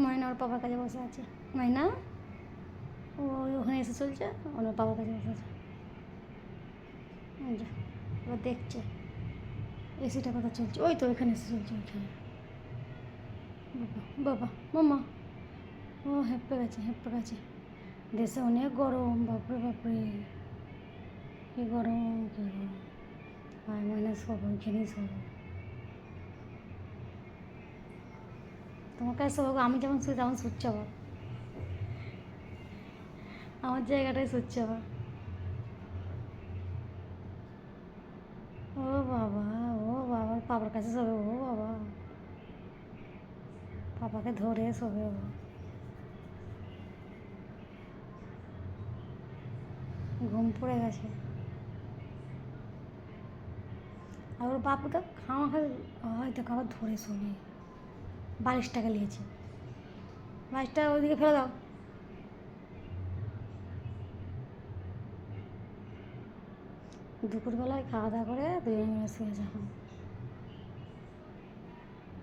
ময়না ওর বাবার কাছে বসে আছে। ময়না ও ওখানে এসে চলছে, ওর বাবার কাছে বসে আছে। এবার দেখছে এসিটা কথা চলছে, ওই তো ওইখানে এসে চলছে ওইখানে। বাবা বাবা মামা, ও হেঁপে গেছে। দেশে অনেক গরম, বাপরে বাপরে, কী গরম। আর ময়না সব ওইখানেই সব। তোমার কাছে সব আমি যেমন শুই তেমন শুচ্ছে আবার, আমার জায়গাটাই শুচ্ছে আবার। ও বাবা, ও বাবা, পাপার কাছে শোবে, ও বাবা, পাপাকে ধরে শোবে ও। ঘুম পড়ে গেছে। আর ওর বাপু তো হয়তো খাবার ধরে শোবে। বালিশটাকে নিয়েছে, বালিশটা ওইদিকে ফেলে দাও। দুপুরবেলায় খাওয়া দাওয়া করে দুজনে মিলে শুয়েছে এখন।